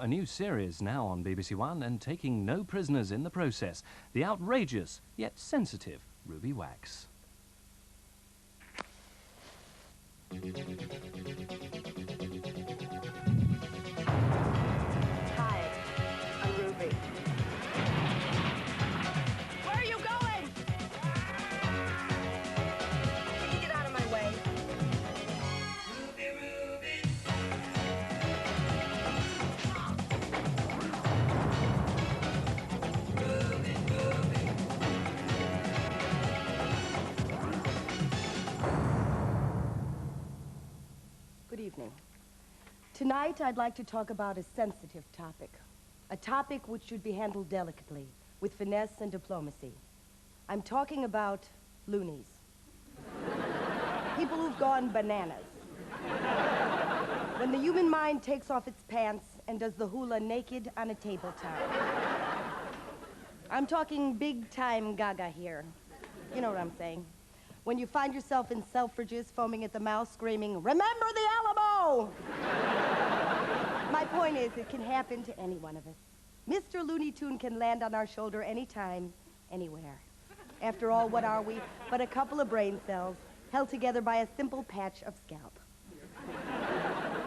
a new series now on BBC One and taking no prisoners in the process. The outrageous, yet sensitive, Ruby Wax. Hi, I'm Ruby. Where are you going? Can you get out of my way? Good evening. Tonight, I'd like to talk about a sensitive topic. A topic which should be handled delicately, with finesse and diplomacy. I'm talking about loonies. People who've gone bananas. When the human mind takes off its pants and does the hula naked on a tabletop. I'm talking big-time gaga here. You know what I'm saying. When you find yourself in Selfridges foaming at the mouth, screaming, "Remember the Alamo!" My point is, it can happen to any one of us. Mr. Looney Tune can land on our shoulder anytime, anywhere. After all, what are we but a couple of brain cells held together by a simple patch of scalp?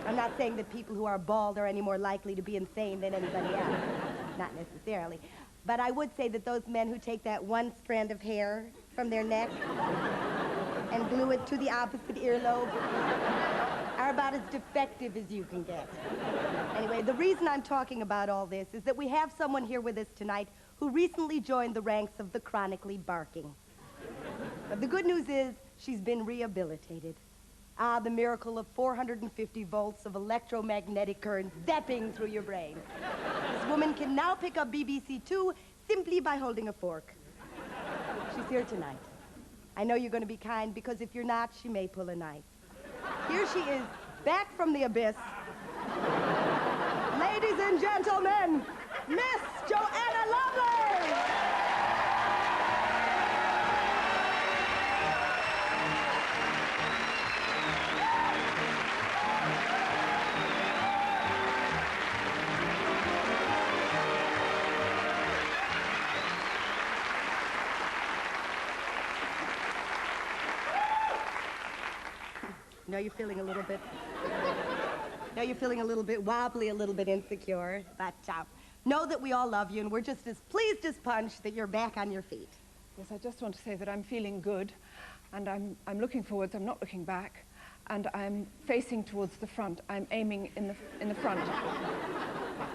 I'm not saying that people who are bald are any more likely to be insane than anybody else. Not necessarily. But I would say that those men who take that one strand of hair from their neck and glue it to the opposite earlobe are about as defective as you can get. Anyway, the reason I'm talking about all this is that we have someone here with us tonight who recently joined the ranks of the chronically barking. But the good news is she's been rehabilitated. Ah, the miracle of 450 volts of electromagnetic current zapping through your brain. This woman can now pick up BBC Two simply by holding a fork. She's here tonight. I know you're going to be kind, because if you're not, she may pull a knife. Here she is, back from the abyss. Ladies and gentlemen, Miss Joanna Lumley! Now you're feeling a little bit... Now you're feeling a little bit wobbly, a little bit insecure. But know that we all love you, and we're just as pleased as punch that you're back on your feet. Yes, I just want to say that I'm feeling good, and I'm looking forwards, I'm not looking back, and I'm facing towards the front. I'm aiming in the front.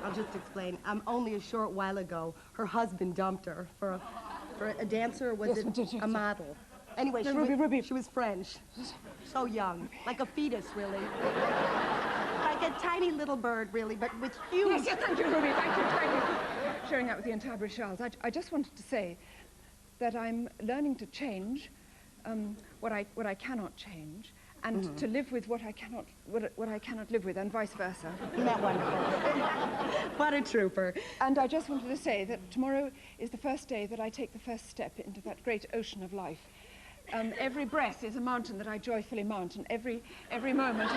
I'll just explain. Only a short while ago, her husband dumped her for a dancer, or was it a model? Anyway, Ruby. She was French. So young. Like a fetus, really. Like a tiny little bird, really, but with huge... Yes, thank you, Ruby. Thank you. Sharing that with the entire British Isles. I just wanted to say that I'm learning to change what I cannot change, and to live with what I cannot live with, and vice versa. Isn't that wonderful? What a trooper. And I just wanted to say that tomorrow is the first day that I take the first step into that great ocean of life. Every breath is a mountain that I joyfully mount, and every moment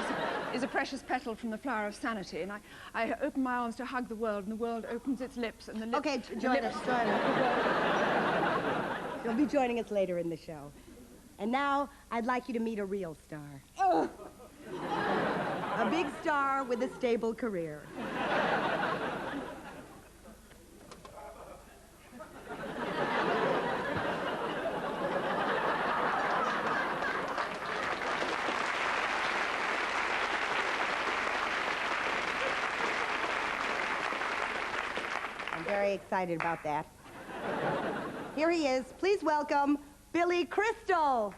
is a precious petal from the flower of sanity. And I open my arms to hug the world, and the world opens its lips, and the lips... Okay, join us. You'll be joining us later in the show. And now, I'd like you to meet a real star. Oh. A big star with a stable career. Very excited about that. Here he is. Please welcome Billy Crystal.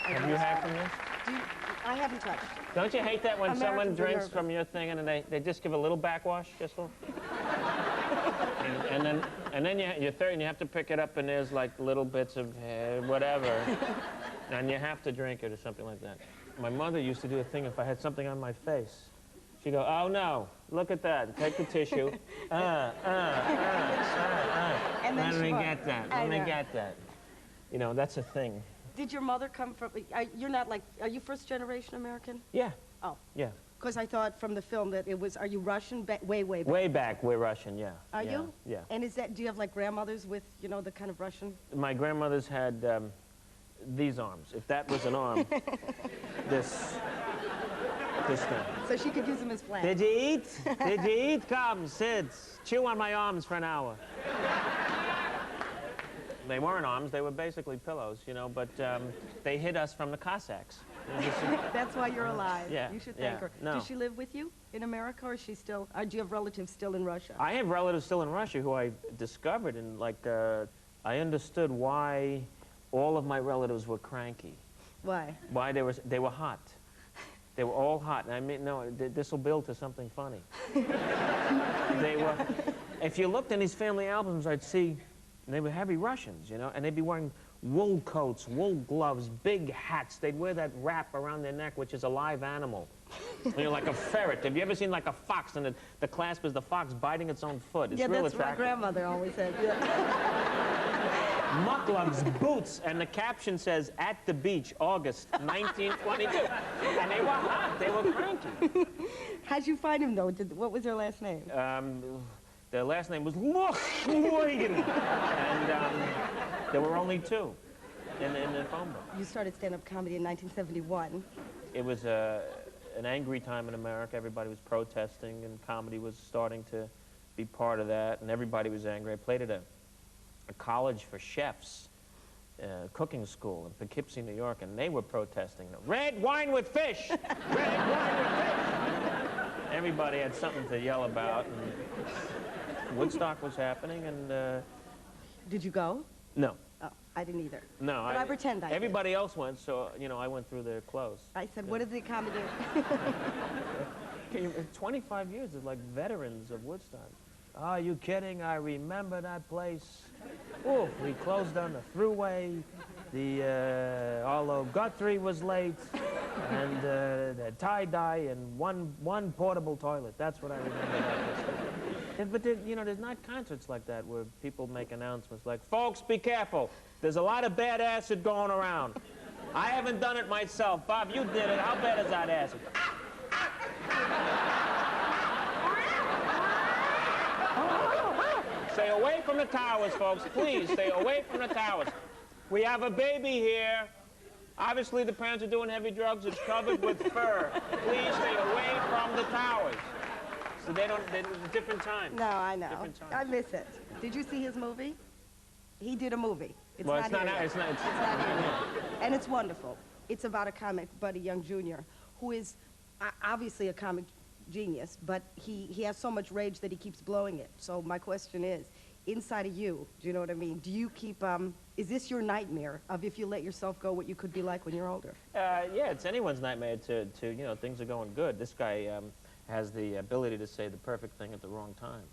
Have you had from this? I haven't touched. Don't you hate that when someone Americans are drinks nervous. from your thing and then they just give a little backwash, just a little? and then you're 30 and you have to pick it up and there's like little bits of whatever. And you have to drink it or something like that. My mother used to do a thing if I had something on my face. She'd go, oh no, look at that. Take the tissue. And then Let me she get that. Let me get that. You know, that's a thing. Did your mother come from, you're not like, are you first generation American? Yeah. Oh. Yeah. Because I thought from the film that it was, are you Russian? Way back. Way back, we're Russian, yeah. Are yeah, you? Yeah. And is that, do you have like grandmothers with, you know, the kind of Russian? My grandmother's had these arms. If that was an arm, this thing. So she could use them as flags. Did you eat? Did you eat? Come, sit. Chew on my arms for an hour. They weren't arms, they were basically pillows, you know, but they hid us from the Cossacks. That's why you're alive. Yeah, You should thank her. no. Does she live with you in America, or is she still, or do you have relatives still in Russia? I have relatives still in Russia who I discovered, and like, I understood why all of my relatives were cranky. Why? Why they were hot. They were all hot, and I mean, no, this will build to something funny. They were, if you looked in these family albums, I'd see, they were heavy Russians, you know, and they'd be wearing wool coats, wool gloves, big hats. They'd wear that wrap around their neck, which is a live animal. You know, like a ferret. Have you ever seen like a fox, and the clasp is the fox biting its own foot? It's real that's attractive. what my grandmother always said. Yeah. Mucklucks, boots, and the caption says, at the beach, August 1922. And they were hot, they were cranky. How'd you find him, though? What was their last name? Their last name was Wogan. And there were only two in the phone book. You started stand-up comedy in 1971. It was an angry time in America. Everybody was protesting, and comedy was starting to be part of that, and everybody was angry. I played at a college for chefs, cooking school in Poughkeepsie, New York, and they were protesting. Red wine with fish! Red wine with fish! Everybody had something to yell about, and Woodstock was happening, and... Did you go? No. Oh, I didn't either. No. But I pretend I did. Everybody else went, so, you know, I went through their clothes. I said, what did the comedy do? 25 years is like veterans of Woodstock. Oh, are you kidding? I remember that place. Oh, we closed down the thruway. Although Guthrie was late, and the tie-dye and one portable toilet. That's what I remember about this. But you know, there's not concerts like that where people make announcements like, folks, be careful. There's a lot of bad acid going around. I haven't done it myself. Bob, you did it. How bad is that acid? Stay away from the towers, folks. Please, stay away from the towers. We have a baby here. Obviously, the parents are doing heavy drugs. It's covered with fur. Please stay away from the towers. So it was a different time. No, I know. Different time. I miss it. Did you see his movie? He did a movie. It's not here. It's not here. And it's wonderful. It's about a comic, Buddy Young Jr., who is obviously a comic genius, but he has so much rage that he keeps blowing it. So my question is, inside of you, do you know what I mean? Do you keep, is this your nightmare of if you let yourself go, what you could be like when you're older? Yeah, it's anyone's nightmare to you know, things are going good. This guy has the ability to say the perfect thing at the wrong time.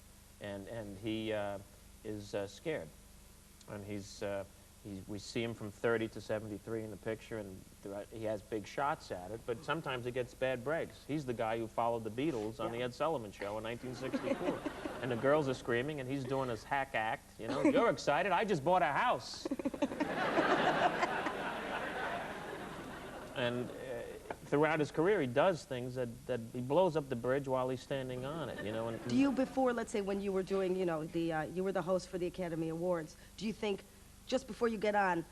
And he is scared. And we see him from 30 to 73 in the picture, and he has big shots at it, but sometimes he gets bad breaks. He's the guy who followed the Beatles on the Ed Sullivan Show in 1964. And the girls are screaming, and he's doing his hack act, you know. You're excited, I just bought a house. And throughout his career, he does things that he blows up the bridge while he's standing on it, you know. And do you, before, let's say, when you were doing, you know, you were the host for the Academy Awards, do you think, just before you get on,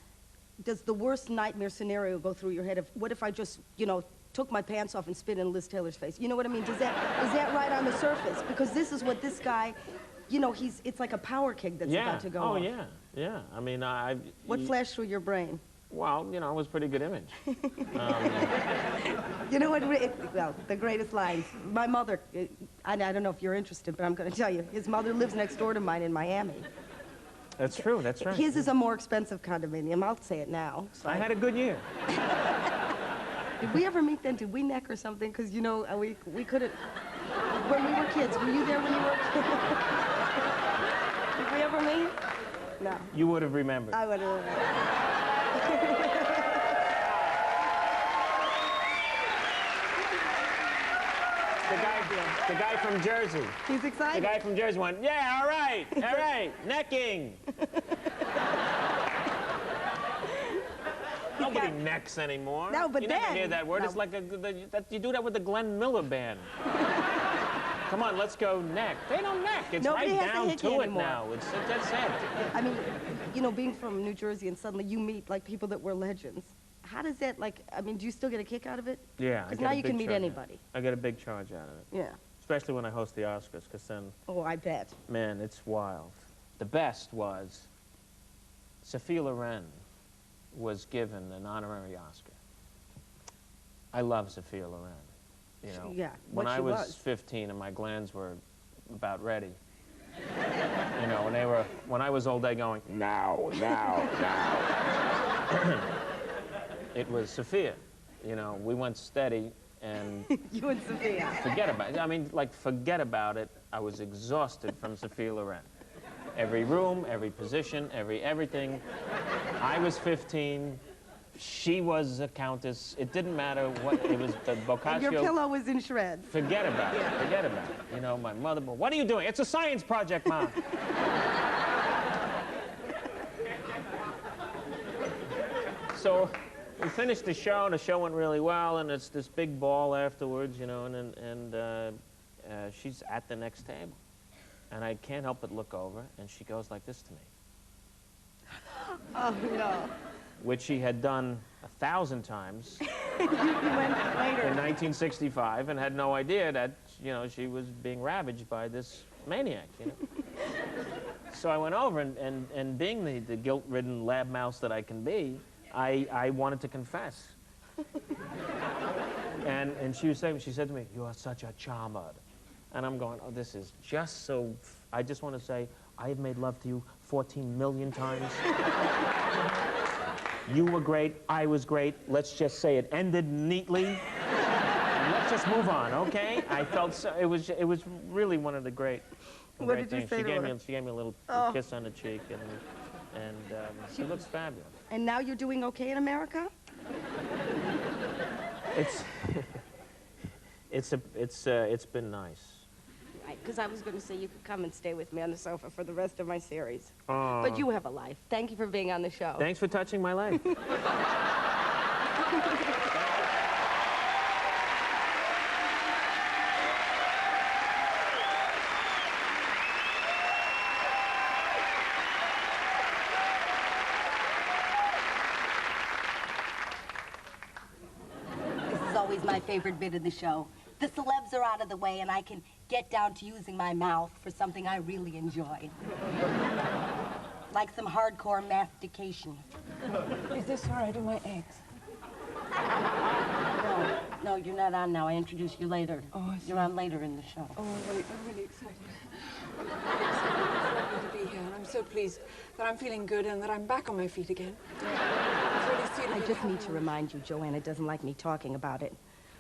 does the worst nightmare scenario go through your head of, what if I just, you know, took my pants off and spit in Liz Taylor's face? You know what I mean? Is that right on the surface? Because this is what this guy, you know, it's like a power kick that's about to go off. Yeah. I mean, what flashed through your brain? Well, you know, it was a pretty good image. You know what, well, the greatest lines. My mother, I don't know if you're interested, but I'm going to tell you, his mother lives next door to mine in Miami. That's true, that's right. His is a more expensive condominium, I'll say it now. So I had a good year. Did we ever meet then? Did we neck or something? Because, you know, we couldn't, when we were kids. Were you there when you were a kid? Did we ever meet? No. You would have remembered. I would have remembered. the guy from Jersey. He's The excited. guy from Jersey went, yeah, all right, necking. Nobody necks anymore. No, but you then... never hear that word. No. It's like you do that with the Glenn Miller band. Come on, let's go neck. They don't neck. It's Nobody right has a down hickey to it anymore. now. That's it. I mean, you know, being from New Jersey and suddenly you meet, like, people that were legends. How does that, like, I mean, do you still get a kick out of it? Yeah. Because now you can meet anybody. I get a big charge out of it. Yeah. Especially when I host the Oscars, because then, Oh, I bet. man, it's wild. The best was Sophia Loren was given an honorary Oscar. I love Sophia Loren. You know, Yeah, when what I she was was. 15 and my glands were about ready, you know, when I was old, they going, now. It was Sophia. You know, we went steady and You and Sophia. forget about it. I mean, like, forget about it. I was exhausted from Sophia Loren. Every room, every position, everything. I was 15. She was a countess. It didn't matter what, it was the Boccaccio. Your pillow was in shreds. Forget about it, forget about it. You know, my mother, what are you doing? It's a science project, Mom. So we finished the show, and the show went really well, and it's this big ball afterwards, you know, and she's at the next table. And I can't help but look over, and she goes like this to me, Oh, no. which she had done 1,000 times You went later. in 1965 and had no idea that, you know, she was being ravaged by this maniac, you know. So I went over, and being the guilt-ridden lab mouse that I can be, I wanted to confess. And she said to me, "You are such a charmer." And I'm going, oh, this is just so, I just want to say, I have made love to you 14 million times. You were great, I was great. Let's just say it ended neatly. Let's just move on, okay? I felt so, it was really one of the great What did you things. say She to gave her? me a little Oh. kiss on the cheek, and she looks fabulous. And now you're doing okay in America? It's been nice. Because I was going to say you could come and stay with me on the sofa for the rest of my series. Aw. But you have a life. Thank you for being on the show. Thanks for touching my leg. This is always my favorite bit of the show. The celebs are out of the way, and I can get down to using my mouth for something I really enjoy. Like some hardcore mastication. Is this where I do my eggs? No, you're not on now. I introduce you later. Oh, I see. You're on later in the show. Oh, I'm really excited. I'm really excited. It's lovely to be here, and I'm so pleased that I'm feeling good and that I'm back on my feet again. It's really sweet of I you just have need me. to remind you, Joanna doesn't like me talking about it.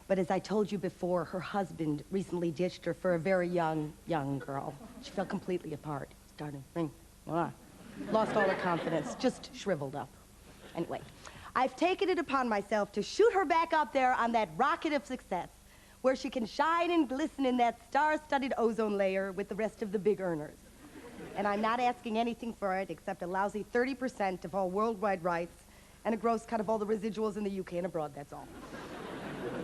But as I told you before, her husband recently ditched her for a very young girl. She fell completely apart. Started, lost all her confidence, just shriveled up. Anyway, I've taken it upon myself to shoot her back up there on that rocket of success, where she can shine and glisten in that star-studded ozone layer with the rest of the big earners. And I'm not asking anything for it except a lousy 30% of all worldwide rights and a gross cut of all the residuals in the UK and abroad, that's all.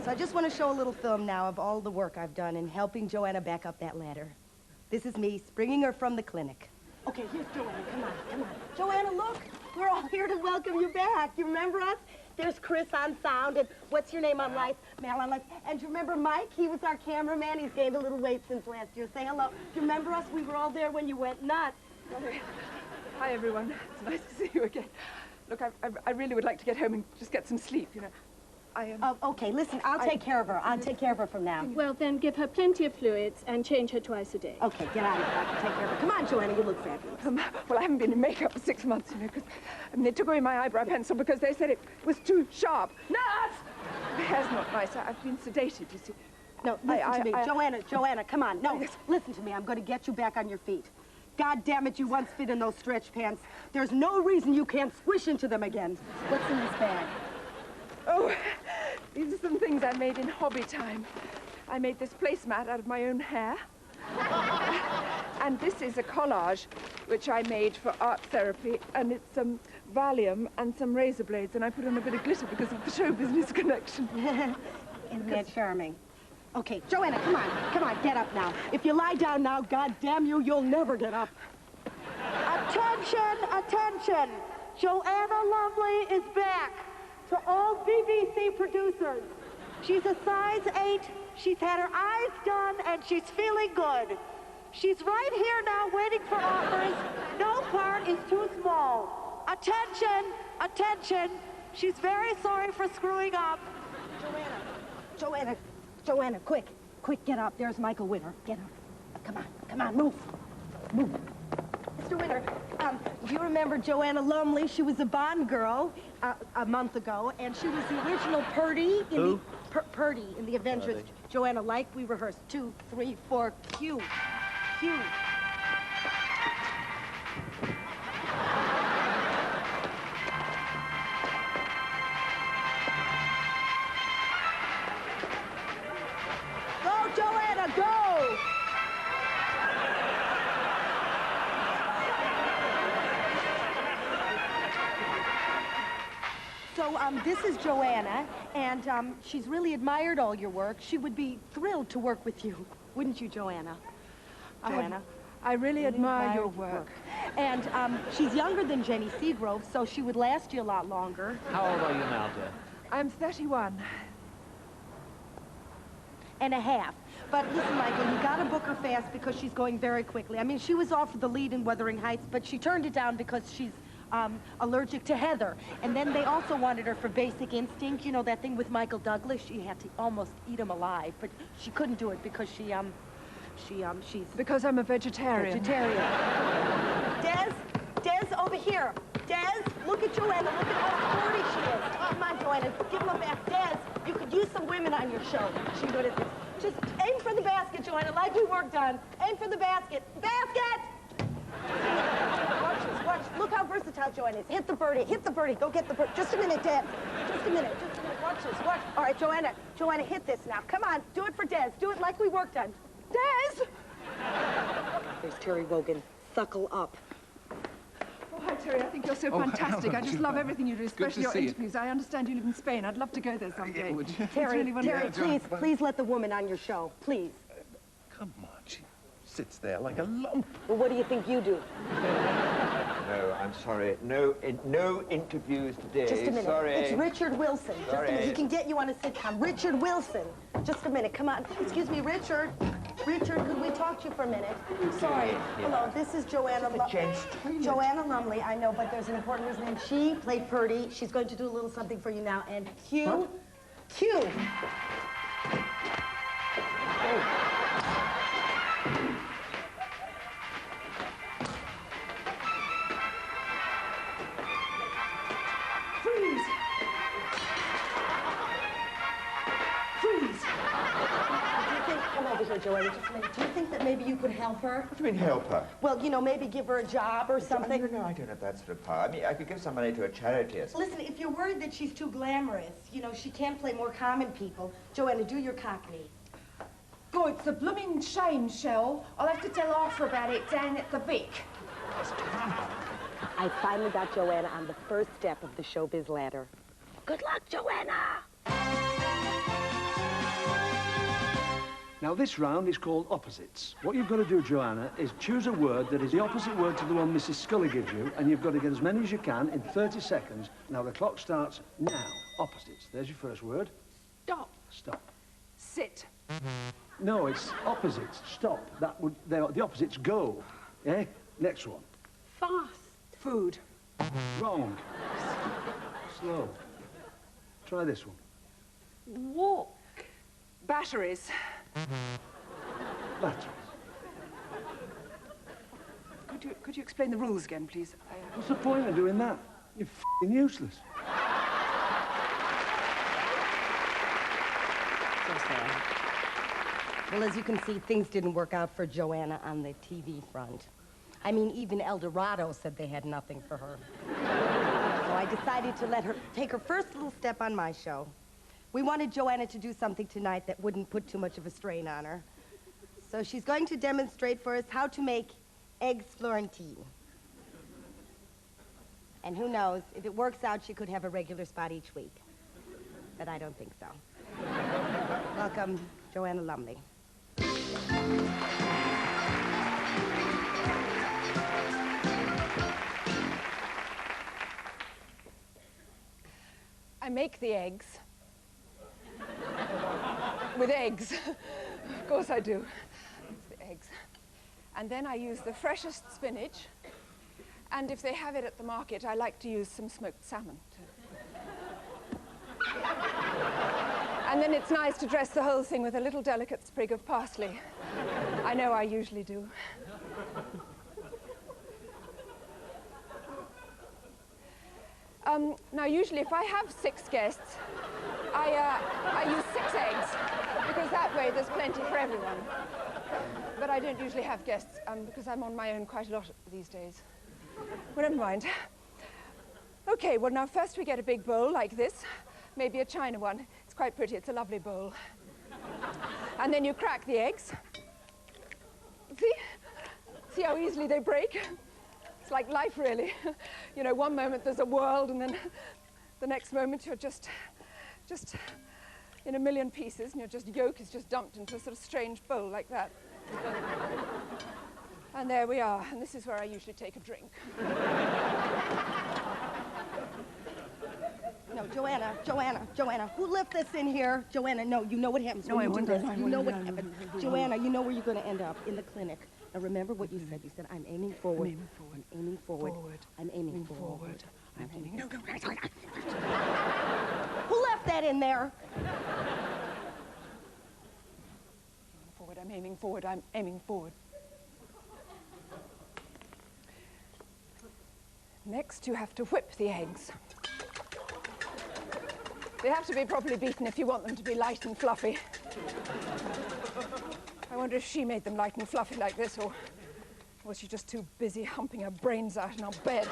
So I just want to show a little film now of all the work I've done in helping Joanna back up that ladder. This is me springing her from the clinic. Okay, here's Joanna. Come on, come on. Joanna, look. We're all here to welcome you back. You remember us? There's Chris on sound, and what's your name on lights? Mal on lights. And do you remember Mike? He was our cameraman. He's gained a little weight since last year. Say hello. Do you remember us? We were all there when you went nuts. Hi, everyone. It's nice to see you again. Look, I really would like to get home and just get some sleep, you know. Okay, listen, I'll take care of her. I'll take care of her from now. Well, then give her plenty of fluids and change her twice a day. Okay, get out of here. I can take care of her. Come on, Joanna, you look fabulous. Well, I haven't been in makeup for 6 months, you know, because they took away my eyebrow pencil because they said it was too sharp. Nuts! The hair's not nice. I've been sedated, you see. No, listen to me. Joanna, come on. No, listen to me. I'm going to get you back on your feet. God damn it, you once fit in those stretch pants. There's no reason you can't squish into them again. What's in this bag? Oh, these are some things I made in hobby time. I made this placemat out of my own hair. And this is a collage which I made for art therapy, and it's some Valium and some razor blades, and I put on a bit of glitter because of the show business connection. Isn't that charming? Okay, Joanna, come on, get up now. If you lie down now, God damn you, you'll never get up. Attention, attention! Joanna Lumley is back. To all BBC producers, she's a size 8, she's had her eyes done, and she's feeling good. She's right here now waiting for offers. No part is too small. Attention, attention. She's very sorry for screwing up. Joanna, quick, get up. There's Michael Winter. Get up. Come on, move. Mr. Winter, do you remember Joanna Lumley? She was a Bond girl a month ago, and she was the original Purdy in Purdy in the Avengers. Joanna, like we rehearsed. 2, 3, 4, cue. Go, Joanna, go! So, this is Joanna, and she's really admired all your work. She would be thrilled to work with you. Wouldn't you, Joanna? Joanna? I really admire your work. And she's younger than Jenny Seagrove, so she would last you a lot longer. How old are you now, dear? I'm 31. And a half. But listen, Michael, you gotta book her fast because she's going very quickly. I mean, she was offered the lead in Wuthering Heights, but she turned it down because she's allergic to heather. And then they also wanted her for Basic Instinct. You know, that thing with Michael Douglas? She had to almost eat him alive, but she couldn't do it because she's... Because I'm a vegetarian. Des, over here. Des, look at Joanna. Look at how sporty she is. Come on, Joanna, give him a back. Des, you could use some women on your show. She's good at this. Just aim for the basket, Joanna, like we worked on. Aim for the basket. Basket! Watch this, watch. Look how versatile Joanna is. Hit the birdie. Go get the birdie. Just a minute, Des. Just a minute. Watch this, watch. All right, Joanna, hit this now. Come on, do it for Des. Do it like we worked on. Des! There's Terry Wogan. Suckle up. Oh, hi, Terry. I think you're so fantastic. I just love everything you do, especially your interviews. I understand you live in Spain. I'd love to go there someday. Terry, please let the woman on your show. Please. Come on, she sits there like a lump. Well, what do you think you do? No, I'm sorry. No interviews today. Just a minute. Sorry. It's Richard Wilson. Sorry. Just a minute. He can get you on a sitcom. Richard Wilson. Just a minute. Come on. Excuse me, Richard. Richard, could we talk to you for a minute? Sorry. Yeah. Hello, this is Joanna Joanna Lumley, I know, but there's an important reason. And she played Purdy. She's going to do a little something for you now. And cue. Joanna, just a minute. Do you think that maybe you could help her? What do you mean help her? Well, you know, maybe give her a job or something. No, I don't have that sort of power. I mean, I could give some money to a charity or something. Listen, if you're worried that she's too glamorous, you know, she can't play more common people. Joanna, do your Cockney. God, it's a blooming shame, Shell. I'll have to tell Arthur about it down at the Vic. I finally got Joanna on the first step of the showbiz ladder. Good luck, Joanna! Now, this round is called opposites. What you've got to do, Joanna, is choose a word that is the opposite word to the one Mrs. Scully gives you, and you've got to get as many as you can in 30 seconds. Now, the clock starts now. Opposites. There's your first word. Stop. Stop. Sit. No, it's opposites. Stop. The opposites go. Eh? Next one. Fast. Food. Wrong. Slow. Try this one. Walk. Batteries. Batteries. Could you explain the rules again, please? What's the point of doing that? You're f***ing useless. So sad. Well, as you can see, things didn't work out for Joanna on the TV front. I mean, even El Dorado said they had nothing for her. So I decided to let her take her first little step on my show, We wanted Joanna to do something tonight that wouldn't put too much of a strain on her. So she's going to demonstrate for us how to make eggs Florentine. And who knows, if it works out, she could have a regular spot each week. But I don't think so. Welcome, Joanna Lumley. I make the eggs. With eggs. Of course I do. It's the eggs. And then I use the freshest spinach. And if they have it at the market, I like to use some smoked salmon too. And then it's nice to dress the whole thing with a little delicate sprig of parsley. I know I usually do. Now, usually, if I have 6 guests, I use 6 eggs, because that way there's plenty for everyone. But I don't usually have guests, because I'm on my own quite a lot these days. Well, never mind. Okay, well, now, first we get a big bowl like this, maybe a china one. It's quite pretty. It's a lovely bowl. And then you crack the eggs. See how easily they break? It's like life, really. You know, one moment there's a world, and then the next moment you're just in a million pieces, and your yolk is just dumped into a sort of strange bowl like that. And there we are, and this is where I usually take a drink. No, Joanna, who left this in here? Joanna, no, you know what happens when you do this. You know what happens. Joanna, you know where you're going to end up, in the clinic. Now remember what you said. You said, I'm aiming forward. I'm aiming forward. I'm aiming forward. I'm aiming forward. Who left that in there? I'm aiming forward. I'm aiming forward. Next, you have to whip the eggs. They have to be properly beaten if you want them to be light and fluffy. I wonder if she made them light and fluffy like this, or was she just too busy humping her brains out in our bed?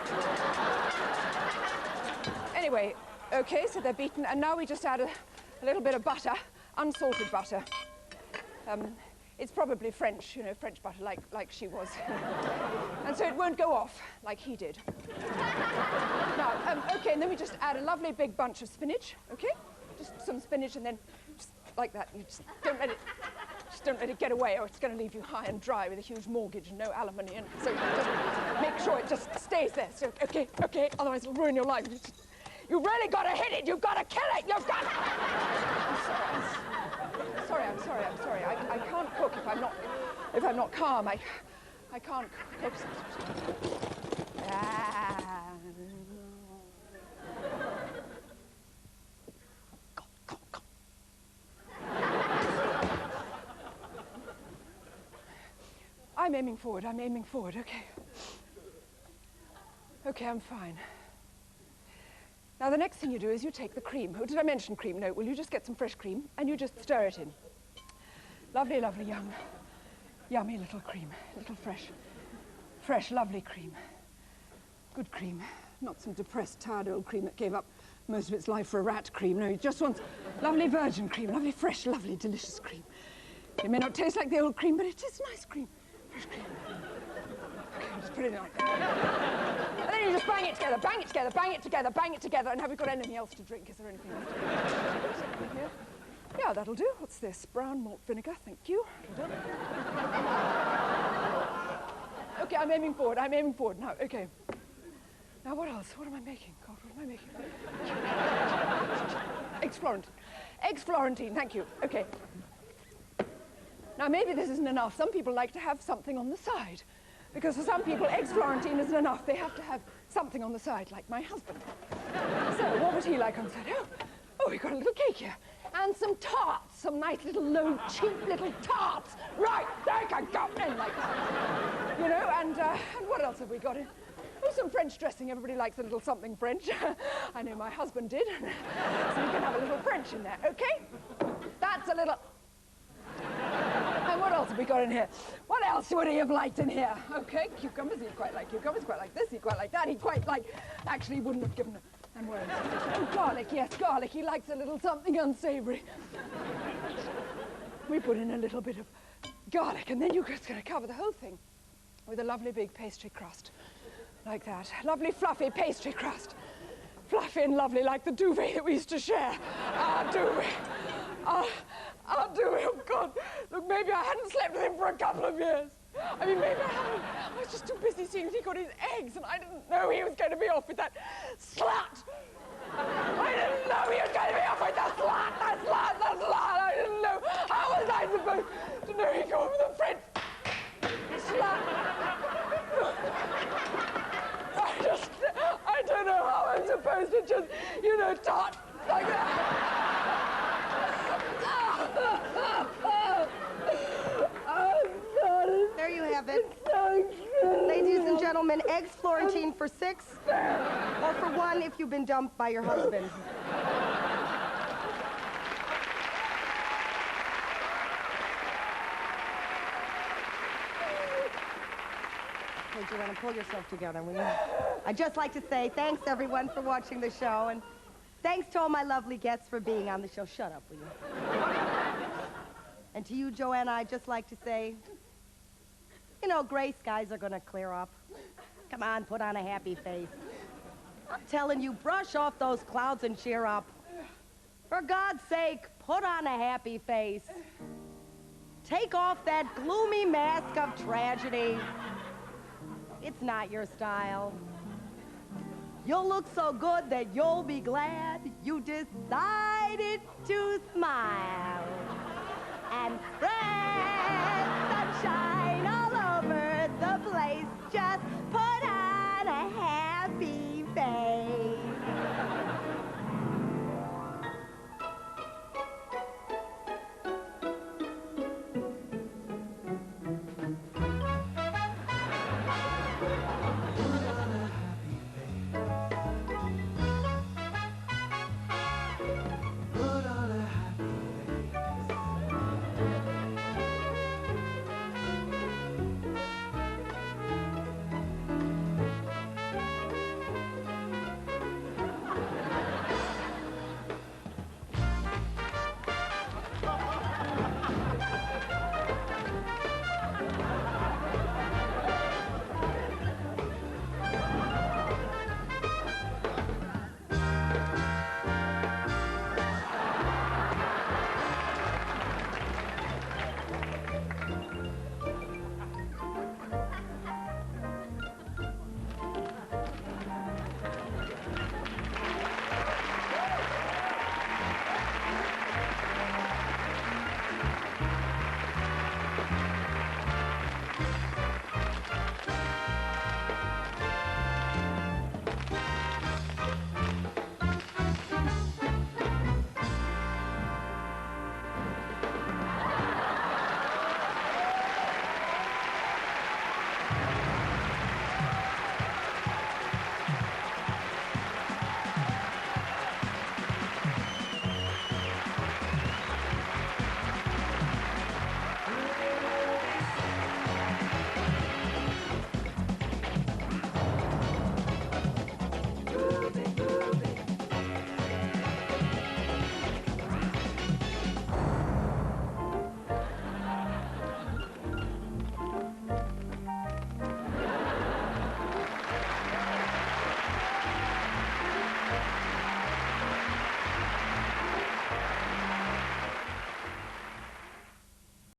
Anyway, okay, so they're beaten, and now we just add a little bit of butter, unsalted butter. It's probably French, you know, French butter, like she was. And so it won't go off like he did. Now, okay, and then we just add a lovely big bunch of spinach, okay? Just some spinach, and then just like that. You just don't let it get away, or it's going to leave you high and dry with a huge mortgage and no alimony. And so just make sure it just stays there. So, okay, otherwise it'll ruin your life. You really got to hit it. You've got to kill it. You've got to... I'm sorry. I can't cook if I'm not calm. I can't cook. I'm aiming forward, okay. Okay, I'm fine. Now, the next thing you do is you take the cream. Oh, did I mention cream? No, well, you just get some fresh cream, and you just stir it in. Lovely, young, yummy little cream. Little fresh, lovely cream. Good cream. Not some depressed, tired old cream that gave up most of its life for a rat cream. No, you just want lovely virgin cream, lovely, fresh, lovely, delicious cream. It may not taste like the old cream, but it is nice cream. Fresh cream. Okay, I'll just put it in like that. And then you just bang it together, and have we got anything else to drink? Is there anything else to drink? Here? Yeah, that'll do. What's this? Brown malt vinegar, thank you. Okay, I'm aiming forward now, okay. Now, what else? What am I making? God, what am I making? Eggs Florentine, thank you. Okay. Now, maybe this isn't enough. Some people like to have something on the side. Because for some people, eggs Florentine isn't enough. They have to have something on the side, like my husband. So, what would he like on the side? Oh, we got a little cake here. And some tarts, some nice little low, cheap little tarts. Right, there can go. And like that. You know, and what else have we got in? Oh, some French dressing. Everybody likes a little something French. I know my husband did. So you can have a little French in there, okay? That's a little... And what else have we got in here? What else would he have liked in here? Okay, cucumbers. He'd quite like cucumbers, quite like this, he'd quite like that. He'd quite like... Actually, he wouldn't have given And worms. Oh, garlic, yes, garlic. He likes a little something unsavory. We put in a little bit of garlic, and then you're just going to cover the whole thing with a lovely big pastry crust. Like that. Lovely, fluffy pastry crust. Fluffy and lovely, like the duvet that we used to share. Our duvet. Our duvet. Oh, God. Look, maybe I hadn't slept with him for a couple of years. I mean, maybe I haven't. I was just too busy seeing if he got his eggs, and I didn't know he was going to be off with that slut. I didn't know he was going to be off with that slut, that slut, that slut. I didn't know. How was I supposed to know he'd go off with a French slut? I don't know how I'm supposed to just, you know, tot like that. There you have it. Ladies and gentlemen, eggs Florentine for 6, or for 1 if you've been dumped by your husband. Okay, Joanna, pull yourself together, will you? I'd just like to say thanks, everyone, for watching the show, and thanks to all my lovely guests for being on the show. Shut up, will you? And to you, Joanna, I'd just like to say, you know, gray skies are gonna clear up. Come on, put on a happy face. I'm telling you, brush off those clouds and cheer up. For God's sake, put on a happy face. Take off that gloomy mask of tragedy. It's not your style. You'll look so good that you'll be glad you decided to smile.